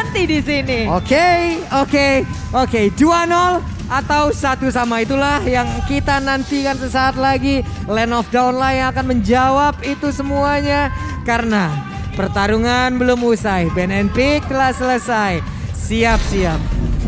berhenti di sini. Oke. 2-0 atau 1-1, itulah yang kita nantikan sesaat lagi. Land of Dawn lah yang akan menjawab itu semuanya. Karena pertarungan belum usai. Ban and Pick telah selesai. Siap-siap.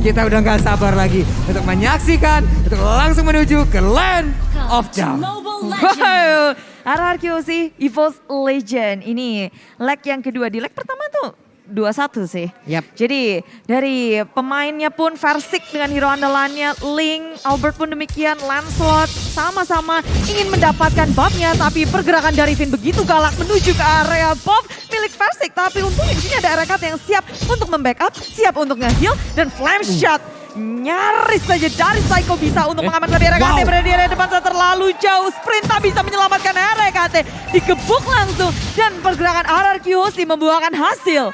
Kita udah gak sabar lagi untuk menyaksikan, untuk langsung menuju ke Land of Dawn. Wow, RRQC EVOS Legend ini leg yang kedua. Di leg pertama tuh 2-1 sih. Yap. Jadi dari pemainnya pun Versik dengan hero andalannya, Link, Albert pun demikian, Lancelot sama-sama ingin mendapatkan buffnya, tapi pergerakan dari Finn begitu galak menuju ke area buff milik Versik. Tapi untungnya di sini ada RKT yang siap untuk membackup, siap untuk nge-heal, dan Flame Shot nyaris saja dari Psycho bisa untuk mengamankan RKT. Berada di area depan terlalu jauh, sprint tak bisa menyelamatkan RKT, digebuk langsung, dan pergerakan RRQC membuahkan hasil.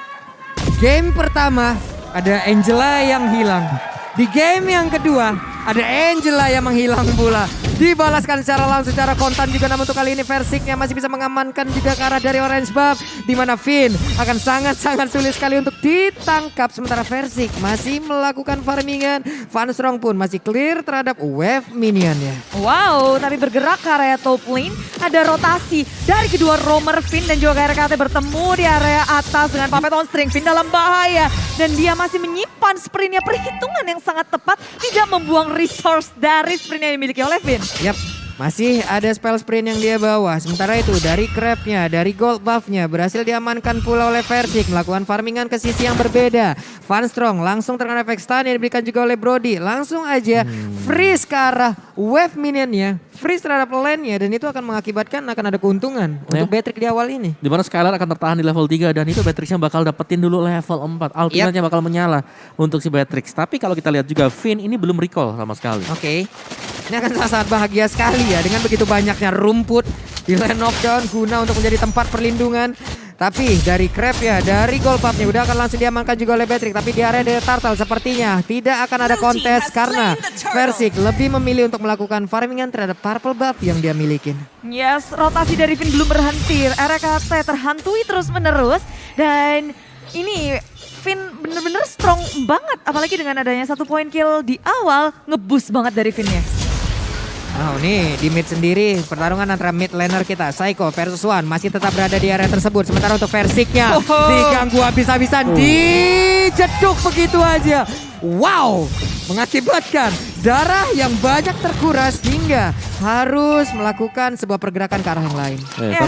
Game pertama ada Angela yang hilang. Di game yang kedua ada Angela yang menghilang pula. Dibalaskan secara langsung, secara kontan juga, namun untuk kali ini Versiknya masih bisa mengamankan juga ke arah dari orange buff. Di mana Finn akan sangat-sangat sulit sekali untuk ditangkap. Sementara Versik masih melakukan farmingan. Van Strong pun masih clear terhadap wave minionnya. Wow, tapi bergerak ke area top lane. Ada rotasi dari kedua roamer Finn dan juga RKT bertemu di area atas dengan Puppet on String. Finn dalam bahaya dan dia masih menyimpan sprintnya. Perhitungan yang sangat tepat, tidak membuang resource dari sprint yang dimiliki oleh Finn. Yap, masih ada spell sprint yang dia bawa. Sementara itu dari crabnya, dari gold buffnya berhasil diamankan pula oleh Versik. Melakukan farmingan ke sisi yang berbeda. Van Strong langsung terkena efek stun yang diberikan juga oleh Brody. Langsung aja freeze ke arah wave minionnya. Freeze terhadap lane-nya dan itu akan mengakibatkan akan ada keuntungan untuk Beatrix di awal ini. Dimana Skylar akan tertahan di level 3 dan itu Beatrixnya bakal dapetin dulu level 4. Ultimate-nya bakal menyala untuk si Beatrix. Tapi kalau kita lihat juga Finn ini belum recall sama sekali. Oke. Ini akan sangat bahagia sekali ya dengan begitu banyaknya rumput di Land of Dawn guna untuk menjadi tempat perlindungan. Tapi dari Crab ya, dari gold buff-nya udah akan langsung diamankan juga oleh Beatrix. Tapi di area dari Turtle sepertinya tidak akan ada kontes karena Versik lebih memilih untuk melakukan farmingan terhadap purple buff yang dia miliki. Yes, rotasi dari Finn belum berhenti. RKT terhantui terus menerus dan ini Finn bener-bener strong banget. Apalagi dengan adanya 1 point kill di awal, ngeboost banget dari Finn-nya. Nah nih di mid sendiri pertarungan antara mid laner kita Psycho versus One masih tetap berada di area tersebut. Sementara untuk Versiknya diganggu habis-habisan, dijeduk begitu aja. Wow, mengakibatkan darah yang banyak terkuras hingga harus melakukan sebuah pergerakan ke arah yang lain. Ya,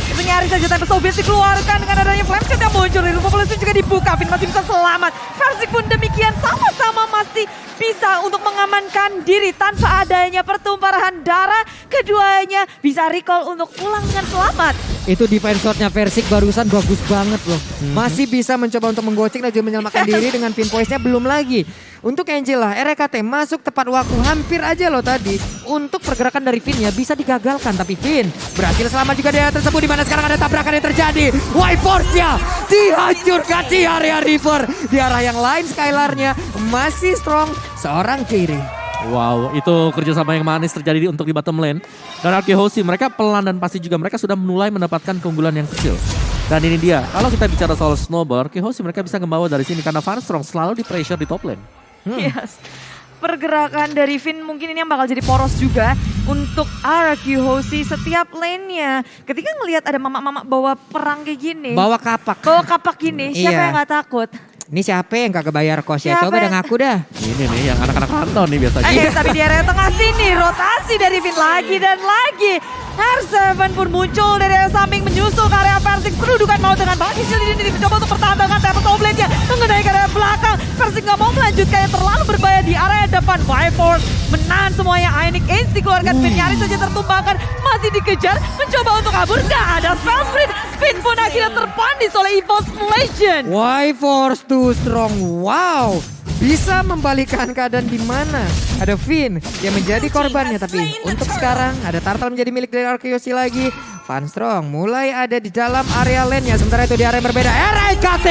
itu nyaris saja Tempest of Beast dikeluarkan dengan adanya Flame Shot yang muncul. Ilmu populasi juga dibuka, Finn masih bisa selamat. Versik pun demikian, sama-sama masih bisa untuk mengamankan diri tanpa adanya pertumpahan darah. Keduanya bisa recall untuk pulang dengan selamat. Itu defense shotnya Versik barusan bagus banget loh. Masih bisa mencoba untuk menggocek dan juga menyelamatkan diri dengan pinpointnya belum lagi. Untuk Angela, RKT masuk tepat waktu hampir aja loh tadi. Untuk pergerakan dari Finn ya bisa digagalkan. Tapi Finn berhasil selamat juga di area tersebut. Dimana sekarang ada tabrakan yang terjadi. Y-Force-nya dihancurkan di area River. Di arah yang lain Skylar-nya masih strong seorang kiri. Wow, itu kerjasama yang manis terjadi untuk di bottom lane. Dan RRQC mereka pelan dan pasti juga mereka sudah mulai mendapatkan keunggulan yang kecil. Dan ini dia, kalau kita bicara soal snowball, RRQC mereka bisa membawa dari sini karena Van Strong selalu di pressure di top lane. Yes. Pergerakan dari Finn mungkin ini yang bakal jadi poros juga untuk RRQC setiap lane-nya. Ketika ngelihat ada mama-mama bawa perang kayak gini. Bawa kapak. Bawa kapak gini, siapa yang gak takut? Ini siapa yang kagak bayar kos ya? Siapa Coba yang- dah ngaku dah. Ini nih yang anak-anak rantau nih biasanya. Tapi di area tengah sini rotasi dari Finn lagi dan lagi. R7 pun muncul dari area samping menyusul ke area Versik. Kedudukan mau dengan bagus ini mencoba untuk pertahankan Tempest of Blade-nya mengenai ke area belakang. Versik gak mau melanjutkan yang terlalu berbahaya di area depan. Y-Force menahan semuanya. Ionic Ace dikeluarkan. Finn nyaris saja tertumbangkan. Masih dikejar. Mencoba untuk kabur. Gak ada spell sprint. Finn pun akhirnya terpandis oleh EVOS Legend. Y-Force too strong. Wow. Bisa membalikkan keadaan di mana ada Finn yang menjadi korbannya. Tapi untuk sekarang ada Turtle menjadi milik dari RRQC lagi. Van Strong mulai ada di dalam area lane-nya. Sementara itu di area yang berbeda RKT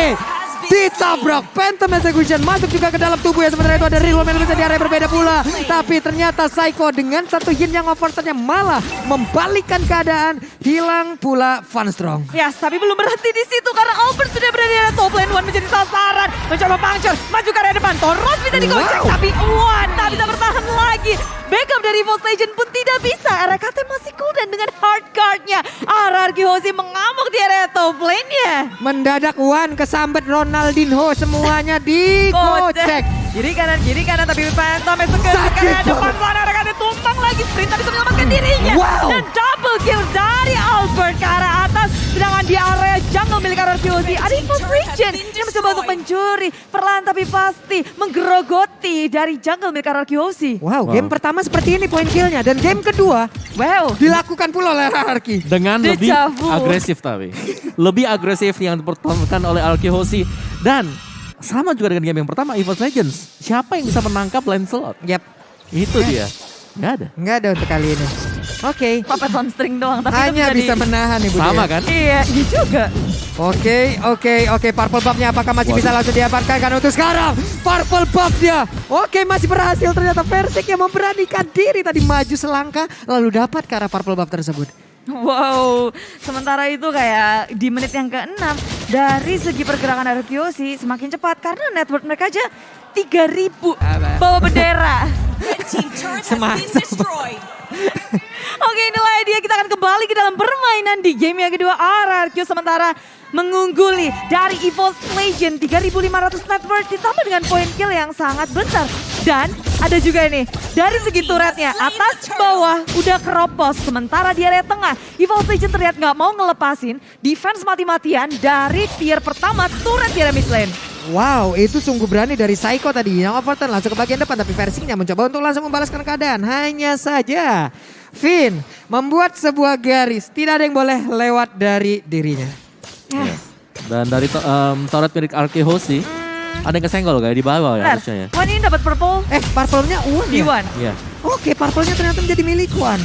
ditabrak. Phantom Execution masuk juga ke dalam tubuh ya. Sementara itu ada Real Woman di area berbeda pula. Tapi ternyata Psycho dengan satu hit yang overturn-nya malah membalikkan keadaan. Hilang pula Funstrong. Yes, tapi belum berhenti di situ karena Albert sudah berada di area top lane. Wan menjadi sasaran, mencoba puncture, maju ke area depan. Toros bisa digocek, tapi Wan tak bisa bertahan lagi. Backup dari Evolve Legend pun tidak bisa. RKT masih cooldown dengan hard card-nya. RRQ Hoshi mengamuk di area top lane-nya. Mendadak Wan kesambet Ronaldinho, semuanya digocek. Kiri kanan tapi Phantom itu ke area depan. Pelan RKT tumpang lagi, sprint tapi bisa menyelamatkan dirinya. Wow. Dan double kill dari Albert ke arah atas. Sedangkan di area jungle milik RRQ Hoshi ada Evolve Legend yang mencoba untuk mencuri. Perlahan tapi pasti menggerogoti dari jungle milik RRQ Hoshi. Wow, game pertama seperti ini poin killnya. Dan game kedua, Wow. dilakukan pula oleh RRQ. Dengan lebih Deja vu. agresif tapi. Lebih agresif yang dipertontonkan oleh RRQ Hoshi. Dan sama juga dengan game yang pertama, Evolve Legends. Siapa yang bisa menangkap Lancelot? Yap, Itu dia. Nggak ada. nggak ada untuk kali ini. Oke, Puppet on string doang tapi hanya itu bisa menahan ibu Sama dia. kan? Iya juga. Oke. Purple buff-nya apakah masih bisa langsung diamankan kan untuk sekarang? Purple buff-nya. Oke, masih berhasil ternyata Versik yang memberanikan diri tadi maju selangkah lalu dapat ke arah purple buff tersebut. Wow, sementara itu kayak di menit yang ke-6 dari segi pergerakan RRQ Hoshi semakin cepat karena network mereka aja 3.000 bawa bendera. Oke, inilah dia, kita akan kembali ke dalam permainan di game yang kedua. RRQ sementara mengungguli dari Evolve Legend 3.500 net worth ditambah dengan poin kill yang sangat besar. Dan ada juga nih dari segi turretnya atas bawah udah keropos, sementara di area tengah Evolve Legend terlihat nggak mau ngelepasin defense mati-matian dari tier pertama turret di area mid lane. Wow, itu sungguh berani dari Psycho tadi yang overturn langsung ke bagian depan, tapi Versingnya mencoba untuk langsung membalaskan keadaan. Hanya saja Finn membuat sebuah garis, tidak ada yang boleh lewat dari dirinya. Iya. Dan dari turret milik RRQ Hoshi, ada yang kesenggol kayak di bawah ya harusnya ya. Wan ini dapat purple Purple-nya Wan di ya? Wan. Iya. Oke, purple-nya ternyata menjadi milik Wan.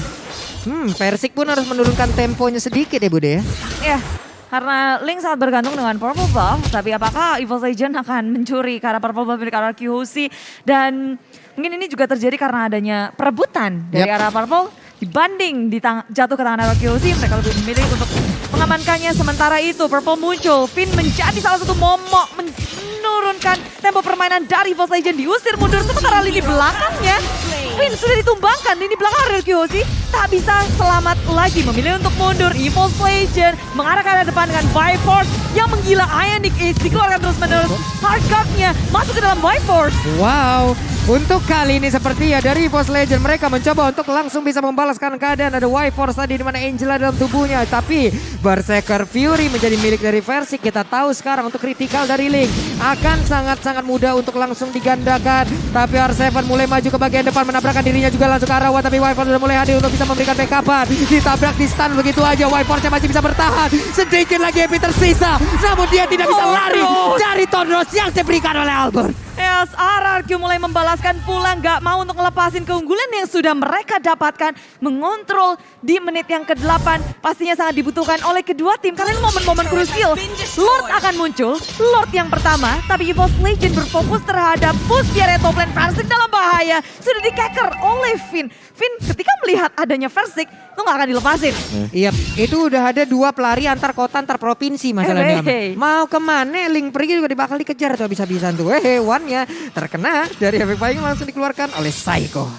Versik pun harus menurunkan temponya sedikit ya Bude ya. Ya, karena Link sangat bergantung dengan purple buff, tapi apakah Evolve Legend akan mencuri karena purple buff milik RRQ Hoshi? Dan mungkin ini juga terjadi karena adanya perebutan dari arah purple dibanding jatuh ke tangan RRQ Hoshi, mereka lebih memilih untuk mengamankannya. Sementara itu purple muncul, Finn menjadi salah satu momok menurunkan tempo permainan dari Evolve Legend, diusir mundur. Sementara lini belakangnya Finn sudah ditumbangkan, lini belakang RRQ Hoshi tak bisa selamat lagi, memilih untuk mundur. Evolve Legend mengarah ke arah depan dengan Viforce yang menggila. Ionic Ace dikeluarkan terus menerus, hard card-nya masuk ke dalam Viforce. Wow, untuk kali ini seperti ya dari Evolve Legend mereka mencoba untuk langsung bisa membalaskan keadaan. Ada Viforce tadi di mana Angela dalam tubuhnya, tapi Berserker Fury menjadi milik dari Versik. Kita tahu sekarang untuk critical dari Link akan sangat-sangat mudah untuk langsung digandakan. Tapi R7 mulai maju ke bagian depan, menabrakkan dirinya juga langsung ke arah Wan, tapi Viforce sudah mulai hadir untuk bisa memberikan backupan. Ditabrak di stun begitu aja, Viforce masih bisa bertahan. Sedikit lagi HP tersisa, namun dia tidak bisa lari dari Tondros yang diberikan oleh Albert. Yes, RRQ mulai membalaskan pula, nggak mau untuk ngelepasin keunggulan yang sudah mereka dapatkan. Mengontrol di menit yang ke-8 pastinya sangat dibutuhkan oleh kedua tim karena ini momen-momen krusial. Lord akan muncul, Lord yang pertama, tapi Evolve Legend berfokus terhadap push di area top lane. Versik dalam bahaya, sudah di-cacker oleh Finn. Finn ketika melihat adanya Versik, itu nggak akan dilepasin. Iya, itu udah ada 2 pelari antar kota antar provinsi masalahnya. Mau kemana Link pergi juga bakal dikejar tuh habis-habisan tuh. One-nya terkena dari efek payung langsung dikeluarkan oleh Psycho.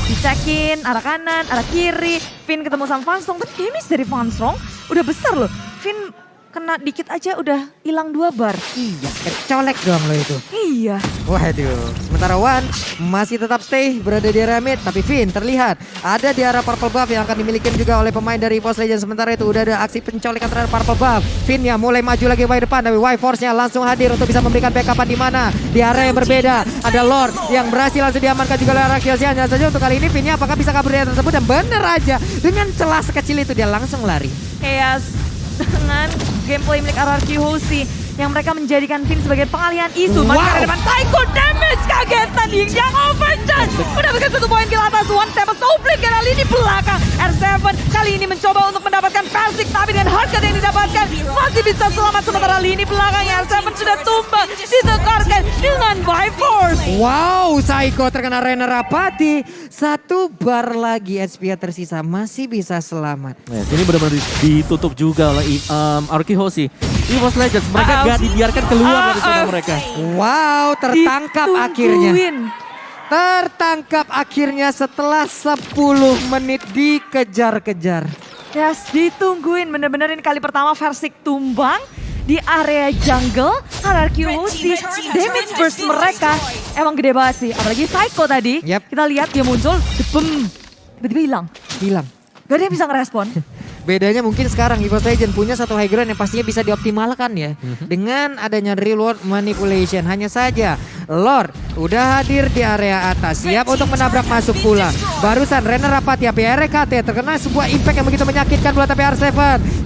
Dicekin arah kanan, arah kiri. Finn ketemu sama Funstrong, tapi damage dari Funstrong udah besar loh. Finn kena dikit aja udah hilang 2 bar. Iya, kecolek dong lo itu. Iya. Waduh, sementara Wan masih tetap stay berada di area mid, tapi Finn terlihat ada di arah purple buff yang akan dimiliki juga oleh pemain dari Evolve Legends. Sementara itu udah ada aksi pencolekan terhadap purple buff. Finn yang mulai maju lagi ke depan, tapi Viforce-nya langsung hadir untuk bisa memberikan backupan di mana di area yang berbeda. Ada Lord yang berhasil langsung diamankan juga oleh RRQ Hoshi. Hanya saja untuk kali ini Finn-nya apakah bisa kabur dari tersebut, dan bener aja dengan celah sekecil itu dia langsung lari. Chaos dengan gameplay milik RRQ Hoshi yang mereka menjadikan Finn sebagai pengalihan isu. Wow. Maka depan Psycho damage kagetan yang overcharge. Mendapatkan 1 poin kill atas One Step Snowflake karena lini belakang R7 kali ini mencoba untuk mendapatkan Versik, tapi dengan harga yang didapatkan masih bisa selamat, sementara lini belakangnya R7 sudah tumbang, ditekarkan dengan by force. Wow, Saiko terkena Renner Rapati. 1 bar lagi HP tersisa, masih bisa selamat. Nah, ini benar-benar ditutup juga oleh Aoki Hoshi. EVOS Legends, mereka gak dibiarkan keluar dari zona mereka. Wow, tertangkap akhirnya. Ditungguin. Tertangkap akhirnya setelah 10 menit dikejar-kejar. Yes, ditungguin. Bener-bener ini kali pertama Versik tumbang di area jungle. Hierarchy Hoshi, damage burst mereka emang gede banget sih. Apalagi Saiko tadi, Yap. kita lihat dia muncul, tiba-tiba hilang. Hilang. Gak ada yang bisa ngerespon. Bedanya mungkin sekarang EVOS Legends punya satu high ground yang pastinya bisa dioptimalkan ya. Dengan adanya reward manipulation. Hanya saja Lord udah hadir di area atas, siap untuk menabrak masuk pula. Barusan Renner Rapati RKT terkena sebuah impact yang begitu menyakitkan buat TPR7.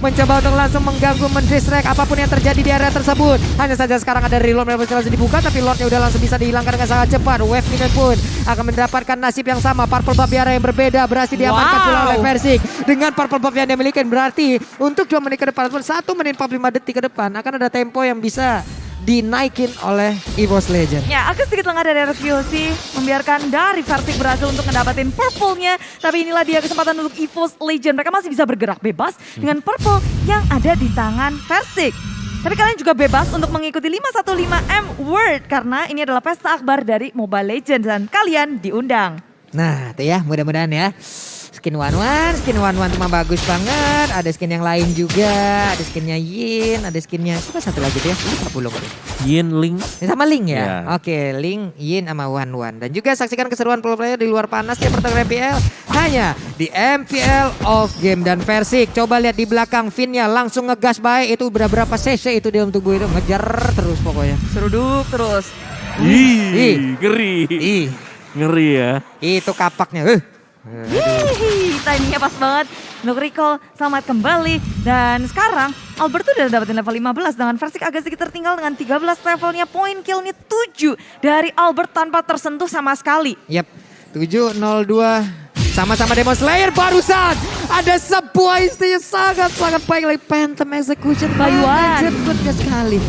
Mencoba untuk langsung mengganggu, mendistract apapun yang terjadi di area tersebut. Hanya saja sekarang ada reload yang langsung dibuka, tapi Lordnya udah langsung bisa dihilangkan dengan sangat cepat. Wave minion pun akan mendapatkan nasib yang sama. Purple buff di area yang berbeda berhasil diamankan pula oleh Versik. Dengan purple buff yang dia miliki berarti untuk 2 menit ke depan ataupun 1 menit 45 detik ke depan akan ada tempo yang bisa dinaikin oleh EVOS Legends. Ya, agak sedikit lengah dari Hierarchy Hoshi, membiarkan dari Versik berhasil untuk mendapatkan purple-nya. Tapi inilah dia kesempatan untuk EVOS Legends. Mereka masih bisa bergerak bebas dengan purple yang ada di tangan Versik. Tapi kalian juga bebas untuk mengikuti 515M World karena ini adalah pesta akbar dari Mobile Legends dan kalian diundang. Nah, itu ya, mudah-mudahan ya. Skin one cuma bagus banget. Ada skin yang lain juga, ada skinnya Yin, ada skinnya siapa satu lagi dia? Lupa belum. Yin, Ling. Sama Ling ya? Ya. Oke, Ling, Yin sama Wan. Dan juga saksikan keseruan pro player di luar panasnya pertandingan MPL hanya di MPL Off Game. Dan Versik coba lihat di belakang Finnya langsung ngegas baik. Itu berapa CC itu dia untuk tubuh itu, ngejar terus pokoknya. Seruduk terus. Ih, ngeri. Ih, Ngeri ya. itu kapaknya. Hihihi, timingnya pas banget untuk recall, selamat kembali. Dan sekarang Albert tuh udah dapetin level 15 dengan Versik agak sedikit tertinggal dengan 13 levelnya. Point killnya 7 dari Albert tanpa tersentuh sama sekali. Yap, 7-0-2. Sama-sama Demon Slayer barusan. Ada sebuah istilah sangat-sangat baik lagi. Phantom Execution By one. Good sekali.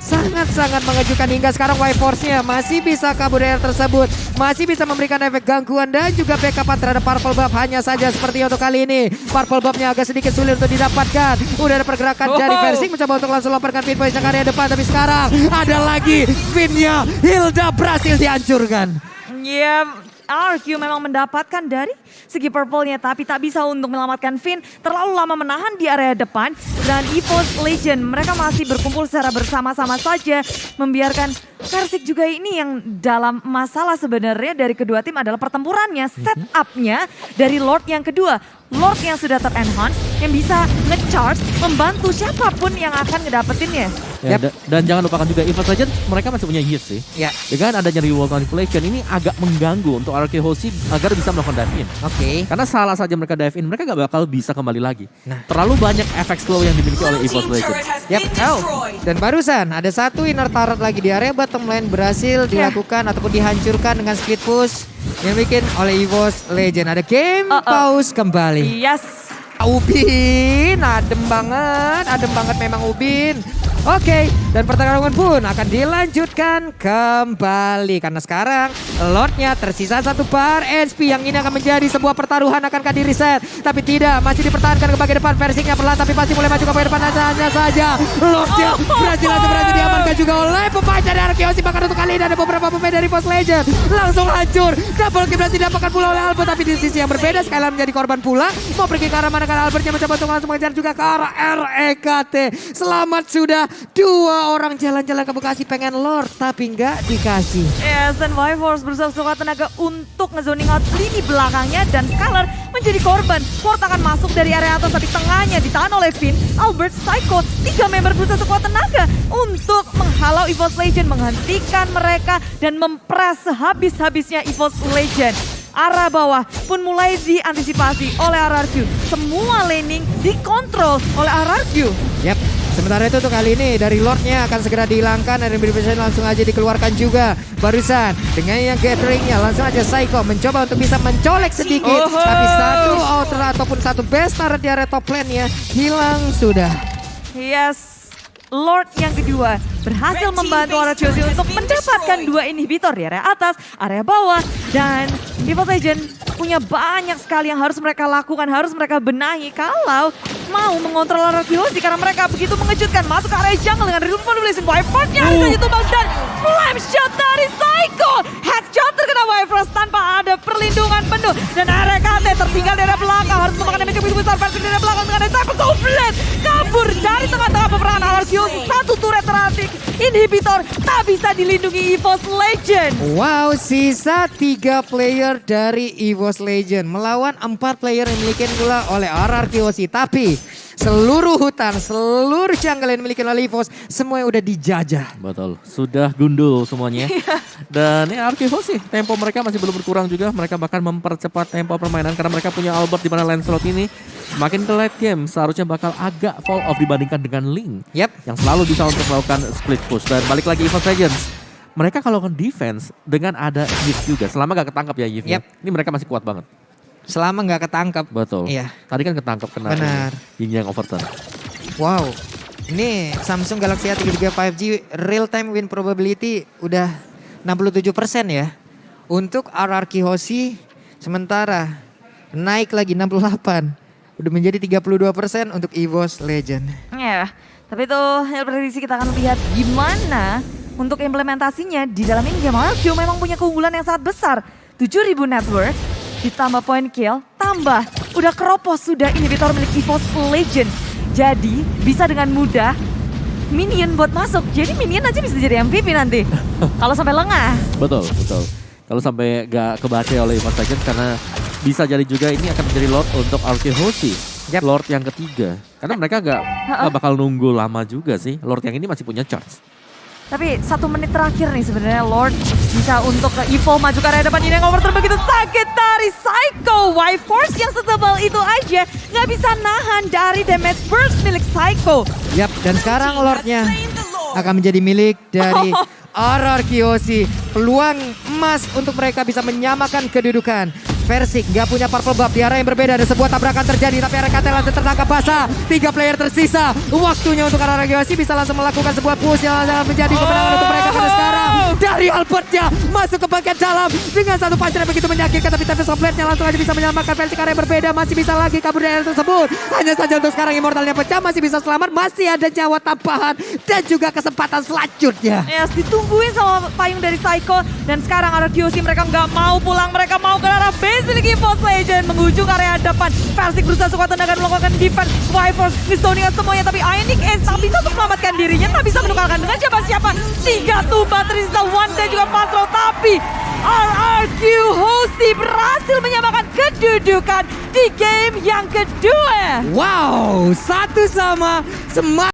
Sangat-sangat mengejutkan hingga sekarang Y Force-nya masih bisa kabur dari tersebut. Masih bisa memberikan efek gangguan dan juga backupan terhadap Purple Buff. Hanya saja seperti untuk kali ini Purple Buff-nya agak sedikit sulit untuk didapatkan. Udah ada pergerakan dari Versik mencoba untuk langsung lemparkan Pin Point ke area depan. Tapi sekarang ada lagi Pin-nya. Hilda berhasil dihancurkan. Ya, RQ memang mendapatkan dari segi purple-nya, tapi tak bisa untuk menyelamatkan Finn. Terlalu lama menahan di area depan. Dan EVOS Legends, mereka masih berkumpul secara bersama-sama saja. Membiarkan Versik juga ini yang dalam masalah sebenarnya dari kedua tim adalah pertempurannya. Setup-nya dari Lord yang kedua. Lord yang sudah ter-enhance, yang bisa nge-charge, membantu siapapun yang akan ngedapetinnya. Ya, dan jangan lupakan juga EVOS Legends mereka masih punya hit sih. Ya. Dengan adanya reward manipulation ini agak mengganggu untuk Aoki Hoshi agar bisa melakukan dive in. Oke. Karena salah saja mereka dive in, mereka gak bakal bisa kembali lagi. Nah. Terlalu banyak efek slow yang dimiliki oleh EVOS Legends. Yap. Dan barusan ada satu inner turret lagi di area bottom lane berhasil dilakukan ataupun dihancurkan dengan split push yang bikin oleh EVOS Legends. Ada game pause kembali. Yes. Ubin, adem banget memang Ubin. Oke, dan pertarungan pun akan dilanjutkan kembali. Karena sekarang Lordnya tersisa 1 bar HP yang ini akan menjadi sebuah pertaruhan akankah di reset. Tapi tidak, masih dipertahankan ke bagian depan. Versiknya perlahan tapi pasti mulai maju ke bagian depan hanya saja. Lordnya berhasil diamankan juga oleh pemain dari Hierarchy Hoshi. Bahkan untuk kali ini ada beberapa pemain dari EVOS Legends langsung hancur. Double kill berhasil didapatkan pula oleh Albert, tapi di sisi yang berbeda Skylar menjadi korban pula. Mau pergi ke arah mana kan Albertnya mencoba untuk langsung mengejar juga ke arah REKT. Selamat sudah 2 orang jalan-jalan ke Bekasi pengen Lord tapi nggak dikasih. Yes, dan Y Force berusaha tenaga untuk ngezoning out lini belakangnya dan Skylar menjadi korban. Ward akan masuk dari area atas tapi tengahnya ditahan oleh Finn, Albert, Saiko. 3 member berusaha sekuat tenaga untuk menghalau EVOS Legends, menghentikan mereka dan mempres sehabis-habisnya EVOS Legends. Arah bawah pun mulai diantisipasi oleh RRQ. Semua laning dikontrol oleh RRQ. Yap, Sementara itu untuk kali ini dari Lordnya akan segera dihilangkan dan Retribution langsung aja dikeluarkan juga. Barusan dengan yang gatheringnya langsung aja Psycho mencoba untuk bisa mencolek sedikit. Tapi satu outer ataupun satu best turret di area top lane-nya hilang sudah. Yes, Lord yang kedua berhasil membantu Arkeosi untuk mendapatkan 2 inhibitor di area atas, area bawah. Dan EVOS Legend punya banyak sekali yang harus mereka lakukan, harus mereka benahi kalau mau mengontrol Arkeosi. Karena mereka begitu mengejutkan, masuk ke area jungle dengan Riven Blazing Wyvern-nya harus saja tumbang dan flame shot dari Psycho. Headshot terkena Wyvern tanpa ada perlindungan penuh. Dan RKT tertinggal dari belakang, harus memakan damage yang begitu besar. Versi dari belakang dengan Cyber Goblet kabur dari tengah-tengah peperangan Arkeosi. Satu turret teratik inhibitor tak bisa dilindungi EVOS Legend. Wow, sisa 3 player dari EVOS Legend melawan 4 player yang dimiliki pula oleh Arkeosi. Tapi seluruh hutan, seluruh jungle yang dimiliki oleh EVOS semuanya udah dijajah. Betul, sudah gundul semuanya. Dan ya Arkeosi, tempo mereka masih belum berkurang juga. Mereka bahkan mempercepat tempo permainan karena mereka punya Albert di mana Lancelot ini semakin ke late game seharusnya bakal agak fall off dibandingkan dengan Ling. Yang selalu bisa untuk melakukan split push. Dan balik lagi EVOS Legends, mereka kalau kan defense dengan ada Yves juga, selama gak ketangkap ya Yves, ini mereka masih kuat banget. Selama nggak ketangkap. Betul. Iya. Tadi kan ketangkap kena Yin Yang overturn. Wow. Ini Samsung Galaxy A33 5G real time win probability udah 67% ya. Untuk Arkeosi sementara naik lagi 68. Udah menjadi 32% untuk EVOS Legend. Ya, tapi itu yang prediksi kita akan lihat gimana untuk implementasinya di dalam ini game. Arkeosi memang punya keunggulan yang sangat besar. 7.000 net worth, ditambah point kill, tambah udah keropos sudah inhibitor milik EVOS Legend. Jadi bisa dengan mudah minion buat masuk. Jadi minion aja bisa jadi MVP nanti. Kalau sampai lengah. Betul, betul. Kalau sampai gak kebaca oleh EVOS Legend karena bisa jadi juga ini akan menjadi Lord untuk Arkeosi. Lord yang ketiga. Karena mereka gak bakal nunggu lama juga sih. Lord yang ini masih punya charge. Tapi 1 menit terakhir nih sebenarnya Lord bisa untuk ke Evo maju ke area depan. Ini yang overturn begitu sakit dari Psycho. Y-Force yang setebal itu aja nggak bisa nahan dari damage burst milik Psycho. Dan sekarang Lordnya akan menjadi milik dari Arkeosi. Peluang emas untuk mereka bisa menyamakan kedudukan. Versik nggak punya purple buff di arah yang berbeda. Ada sebuah tabrakan terjadi tapi RKT langsung tertangkap basah. 3 player tersisa. Waktunya untuk Arkeosi bisa langsung melakukan sebuah push yang akan menjadi kemenangan untuk mereka pada sekarang. Dari Albertnya masuk ke bagian dalam dengan satu punch yang begitu menyakitkan. Tapi Tempest of Blade-nya langsung aja bisa menyelamatkan Versik arah yang berbeda. Masih bisa lagi kabur dari area tersebut. Hanya saja untuk sekarang Immortalnya pecah. Masih bisa selamat. Masih ada nyawa tambahan. Dan juga kesempatan selanjutnya. Yes, ditungguin sama payung dari Psycho. Dan sekarang Arkeosi mereka nggak mau pulang. Mereka mau ke arah base milik EVOS Legend menghujung area depan. Versik berusaha sekuat tenaga melakukan defense. Y-Force mistoningan semuanya tapi Ionic Ace tak bisa untuk menyelamatkan dirinya. Tak bisa menukarkan dengan siapa-siapa. 3 tumbang tersisa One dan juga Pasro. Tapi Arkeosi berhasil menyamakan kedudukan di game yang kedua. Wow, 1-1